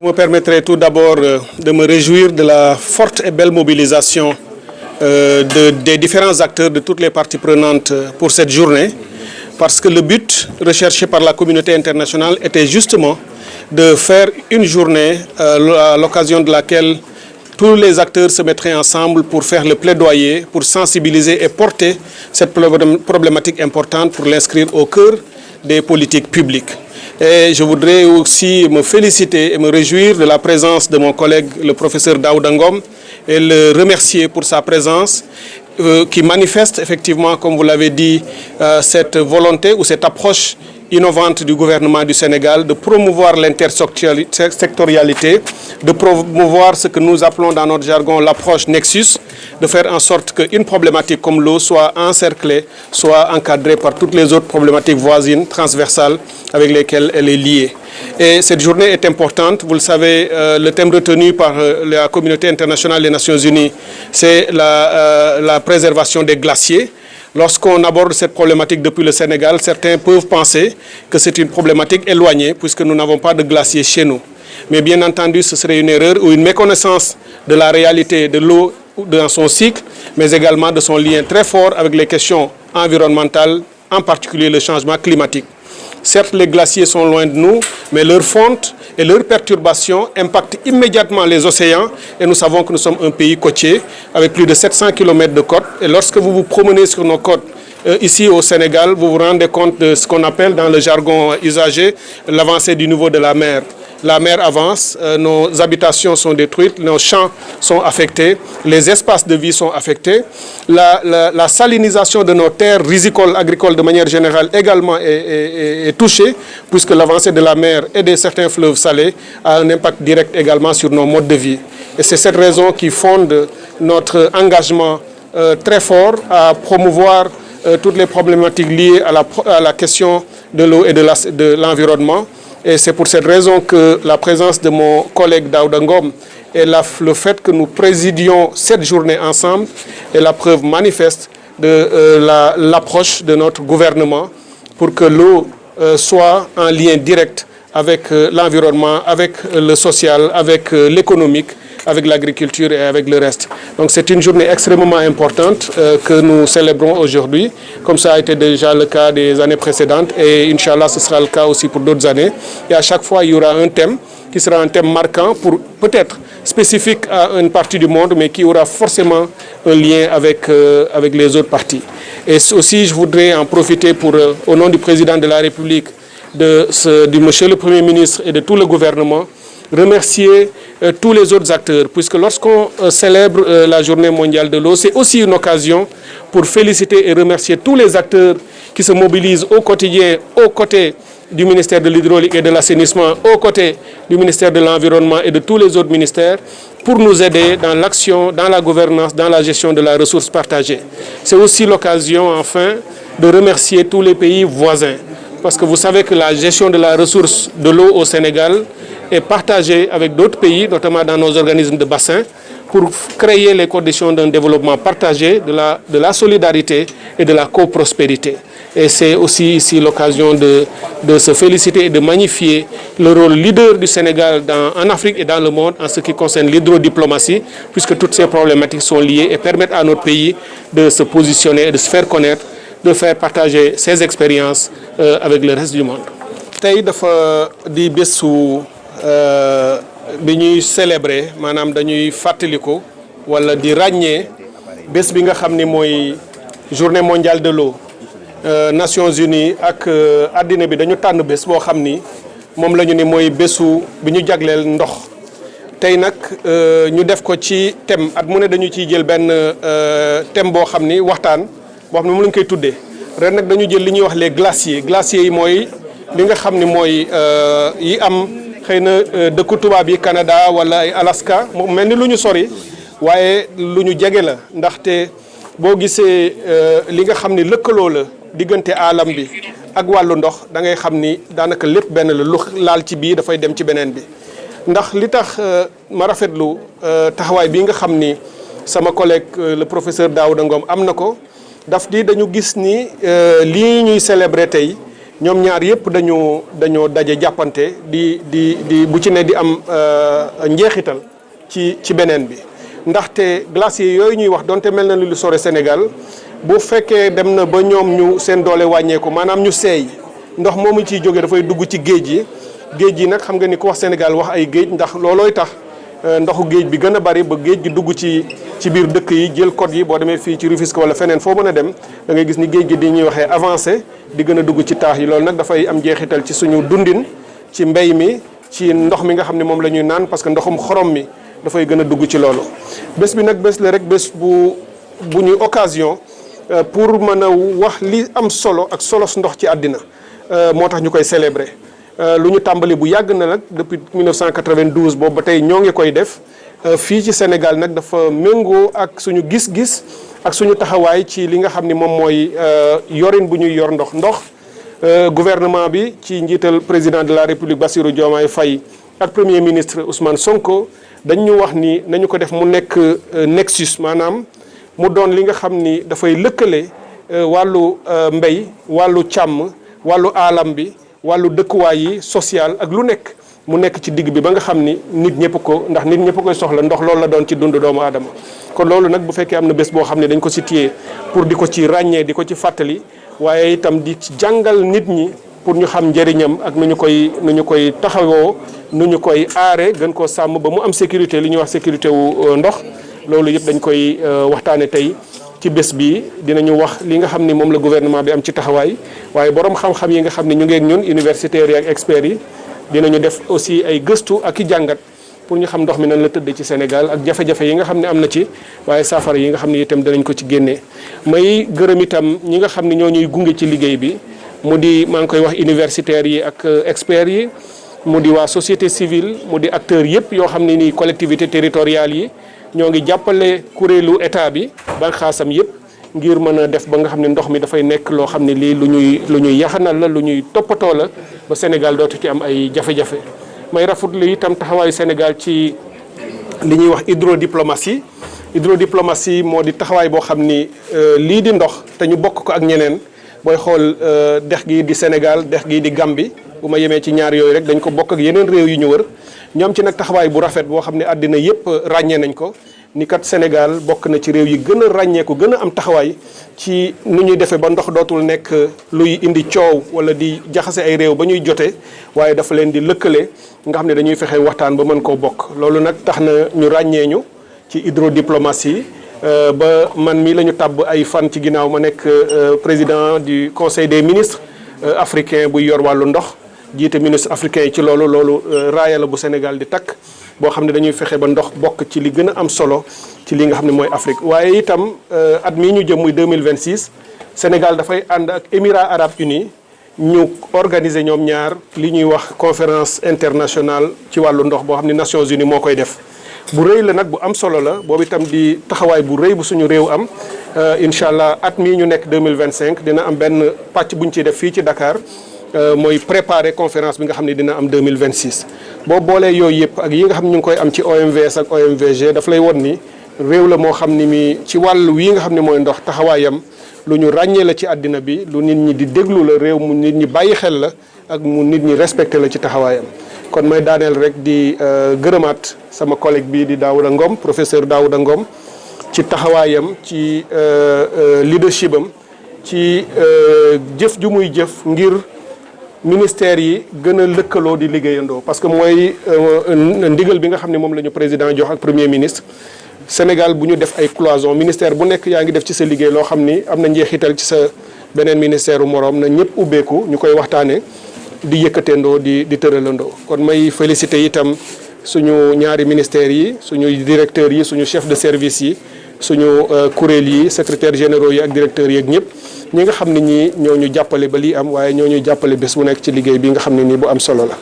Vous me permettrez tout d'abord de me réjouir de la forte et belle mobilisation des différents acteurs de toutes les parties prenantes pour cette journée, parce que le but recherché par la communauté internationale était justement de faire une journée à l'occasion de laquelle tous les acteurs se mettraient ensemble pour faire le plaidoyer, pour sensibiliser et porter cette problématique importante pour l'inscrire au cœur des politiques publiques. Et je voudrais aussi me féliciter et me réjouir de la présence de mon collègue, le professeur Daouda Ngom, et le remercier pour sa présence qui manifeste effectivement, comme vous l'avez dit, cette volonté ou cette approche innovante du gouvernement du Sénégal de promouvoir l'intersectorialité, de promouvoir ce que nous appelons dans notre jargon l'approche Nexus, de faire en sorte qu'une problématique comme l'eau soit encerclée, soit encadrée par toutes les autres problématiques voisines, transversales, avec lesquelles elle est liée. Et cette journée est importante. Vous le savez, le thème retenu par la communauté internationale des Nations Unies, c'est la préservation des glaciers. Lorsqu'on aborde cette problématique depuis le Sénégal, certains peuvent penser que c'est une problématique éloignée puisque nous n'avons pas de glaciers chez nous. Mais bien entendu, ce serait une erreur ou une méconnaissance de la réalité de l'eau dans son cycle, mais également de son lien très fort avec les questions environnementales, en particulier le changement climatique. Certes, les glaciers sont loin de nous, mais leur fonte et leur perturbation impactent immédiatement les océans. Et nous savons que nous sommes un pays côtier avec plus de 700 km de côte. Et lorsque vous vous promenez sur nos côtes ici au Sénégal, vous vous rendez compte de ce qu'on appelle dans le jargon usagé l'avancée du niveau de la mer. La mer avance, nos habitations sont détruites, nos champs sont affectés, les espaces de vie sont affectés. La salinisation de nos terres rizicoles, agricoles de manière générale également est touchée, puisque l'avancée de la mer et de certains fleuves salés a un impact direct également sur nos modes de vie. Et c'est cette raison qui fonde notre engagement très fort à promouvoir toutes les problématiques liées à la question de l'eau et de l'environnement. Et c'est pour cette raison que la présence de mon collègue Daouda Ngom et le fait que nous présidions cette journée ensemble est la preuve manifeste de l'approche de notre gouvernement pour que l'eau soit en lien direct avec l'environnement, avec le social, avec l'économique, avec l'agriculture et avec le reste. Donc c'est une journée extrêmement importante que nous célébrons aujourd'hui, comme ça a été déjà le cas des années précédentes, et Inch'Allah ce sera le cas aussi pour d'autres années. Et à chaque fois il y aura un thème qui sera un thème marquant, pour peut-être spécifique à une partie du monde, mais qui aura forcément un lien avec les autres parties. Et aussi je voudrais en profiter pour, au nom du président de la République, du monsieur le Premier ministre et de tout le gouvernement, remercier tous les autres acteurs, puisque lorsqu'on célèbre la journée mondiale de l'eau, c'est aussi une occasion pour féliciter et remercier tous les acteurs qui se mobilisent au quotidien, aux côtés du ministère de l'Hydraulique et de l'Assainissement, aux côtés du ministère de l'Environnement et de tous les autres ministères, pour nous aider dans l'action, dans la gouvernance, dans la gestion de la ressource partagée. C'est aussi l'occasion, enfin, de remercier tous les pays voisins, parce que vous savez que la gestion de la ressource de l'eau au Sénégal est partagée avec d'autres pays, notamment dans nos organismes de bassin, pour créer les conditions d'un développement partagé, de la solidarité et de la coprospérité. Et c'est aussi ici l'occasion de se féliciter et de magnifier le rôle leader du Sénégal en Afrique et dans le monde en ce qui concerne l'hydrodiplomatie, puisque toutes ces problématiques sont liées et permettent à notre pays de se positionner et de se faire connaître, de faire partager ses expériences avec le reste du monde. Tey dafa di bésu bi ñuy célébrer maanaam dañuy fàttaliku wala di ràññee bés bi nga xam ni mooy journée mondiale de l'eau. Nations Unies ak àddina bi dañu tànn bés boo xam ni moom la ñu ni mooy bésu bi ñu jagleel ndox. Tey nag ñu def ko ci thème at mu ne dañu ciy jël benn thème boo xam ni waxtaan boo xam ne mu lañ koy tuddee ren nag dañu jël li ñuy wax les glaciers yi mooy li nga xam ni mooy yi am xëy na dëkku tubaab yi Canada wala ay Alaska mu mel ni lu ñu sori waaye lu ñu jege la ndaxte boo gisee li nga xam ni lëkkaloo la diggante alam bi ak wàllu ndox da ngay xam ni daanaka lépp benn la lu laal ci bii dafay dem ci beneen bi ndax li tax ma rafetlu taxawaay bi nga xam ni sama collègue le professeur Daouda Ngom am na ko daf di dañu gis ni lii ñuy célébrer tey ñoom ñaar yëpp dañoo daje jàppante di bu ci ne di am njeexital ci beneen bi ndaxte glacier yooyu ñuy wax donte mel na lu sore Sénégal bu fekkee dem na ba ñoom ñu seen doole wàññeeku maanaam ñu seey ndox moomu ciy jógee dafay dugg ci géej gi nag xam nga ni ku wax Sénégal wax ay géej ndax loolooy tax ndoxu géej bi gën a bari ba géej gi dugg ci biir dëkk yi jël côte yi boo demee fii ci Rufisque wala feneen foo mën a dem da ngay gis ni géej gi di ñuy waxee avancé di gën a dugg ci taax yi loolu nag dafay am jeexital ci suñu dundin ci mbéy mi ci ndox mi nga xam ne moom la ñuy naan parce que ndoxum xorom mi dafay gën a dugg ci loolu. bés bi nag bés la rek bés bu ñuy occasion pour mën a wax li am solo ak solos ndox ci àddina moo tax ñu koy célébrer. lu ñu tàmbali bu yàgg na nag depuis 1992 boobu ba tey ñoo ngi koy def fii ci Sénégal nag dafa méngoo ak suñu gis-gis ak suñu taxawaay ci li nga xam ni moom mooy yorin bu ñuy yor ndox gouvernement bi ci njiital président de la République Bassirou Diomaye Faye ak premier ministre Ousmane Sonko dañ ñu wax ni nañu ko def mu nekk nexus maanaam mu doon li nga xam ni dafay lëkkale wàllu mbéy wàllu càmm wàllu aalam bi wàllu dëkkuwaay yi social ak lu nekk mu nekk ci digg bi ba nga xam ni nit ñëpp koy soxla ndox loolu la doon ci dund doomu aadama kon loolu nag bu fekkee am na bés boo xam ne dañ ko situé pour di ko ci ràññee di ko ci fàttali waaye itam di ci jàngal nit ñi pour ñu xam njëriñam ak nu ñu koy taxawoo nu ñu koy aare gën koo sàmm ba mu am sécurité li ñuy wax sécurité wu ndox loolu yëpp dañ koy waxtaane tey ci bés bi dinañu wax li nga xam ni moom la gouvernement bi am ci taxawaay waaye borom xam-xam yi nga xam ni ñu ngi ak ñun universitaires yi ak experts yi dinañu def aussi ay gëstu ak i jàngat pour ñu xam ndox mi nan la tëdd ci Sénégal ak jafe-jafe yi nga xam ne am na ci waaye saafara yi nga xam ne itam danañ ko ci génnee. may gërëm itam ñi nga xam ne ñoo ñuy gunge ci liggéey bi mu di maa ngi koy wax universitaires yi ak experts yi mu di waa société civile mu di acteurs yëpp yoo xam ne nii collectivités territoriales yi. ñoo ngi jàppale kuréelu état bi banxaasam yëpp ngir mën a def ba nga xam ne ndox mi dafay nekk loo xam ne lii lu ñuy yaxanal la lu ñuy toppatoo la ba Sénégal dootu ci am ay jafe-jafe. may rafetlu itam taxawaayu Sénégal ci li ñuy wax hydrodiplomatie moo di taxawaay boo xam ni lii di ndox te ñu bokk ko ak ñeneen booy xool dex gi di Sénégal dex gi di Gambie bu ma yemee ci ñaar yooyu rek dañ ko bokk ak yeneen réew yu ñu wër. ñoom ci nag taxawaay bu rafet boo xam ne àddina yëpp ràññee nañ ko ni kat Sénégal bokk na ci réew yi gën a ràññeeku gën a am taxawaay ci nu ñuy defee ba ndox dootul nekk luy indi coow wala di jaxase ay réew ba ñuy jotee waaye dafa leen di lëkkale nga xam ne dañuy fexe waxtaan ba mën koo bokk. loolu nag tax na ñu ràññee ñu ci hydrodiplomatie ba man mii la ñu tàbb ay fan ci ginnaaw ma nekk président du conseil des ministres africain buy yor wàllu ndox. jiite ministre africain yi ci loolu raaya la bu Sénégal di takk boo xam ne dañuy fexe ba ndox bokk ci li gën a am solo ci li nga xam ne mooy Afrique waaye itam at mii ñu jëm muy 2026 Sénégal dafay ànd ak Émirats arabes unis ñu organiser ñoom ñaar li ñuy wax conférence internationale ci wàllu ndox boo xam ne Nations Unies moo koy def bu rëy la nag bu am solo la boobu itam di taxawaay bu rëy bu suñu réew am incha allah at mii ñu nekk 2025 dina am benn pàcc bu ñu ciy def fii ci Dakar. mooy préparer conférence bi nga xam ne dina am 2026 boo boolee yooyu yëpp ak yi nga xam ne ñu ngi koy am ci OMVS ak OMVG daf lay won ni réew la moo xam ni mi ci wàll wii nga xam ne mooy ndox taxawaayam lu ñu ràññee la ci àddina bi lu nit ñi di déglu la réew mu nit ñi bàyyi xel la ak mu nit ñi respecté la ci taxawaayam kon may daaneel rek di gërëmaat sama collègue bii di Daouda Ngom professeur Daouda Ngom ci taxawaayam ci leadership am ci jëf ju muy jëf ngir ministère yi gën a lëkkaloo di liggéeyandoo parce que mooy ndigal bi nga xam ne moom la ñu président jox ak premier ministre Sénégal bu ñu def ay cloison ministère bu nekk yaa ngi def ci sa liggéey loo xam ni am na njeexital ci sa beneen ministère u moroom na ñëpp ubbeeku ñu koy waxtaanee di yëkkateendoo di tëralandoo kon may félicité itam suñu ñaari ministères yi suñu directeurs yi suñu chef de service yi suñu kuréel yi secrétaire généraux yi ak directeurs yi ak ñëpp ñi nga xam ne ñii ñoo ñu jàppale ba lii am waaye ñoo ñu jàppale bés bu nekk ci liggéey bi nga xam ne nii bu am solo la.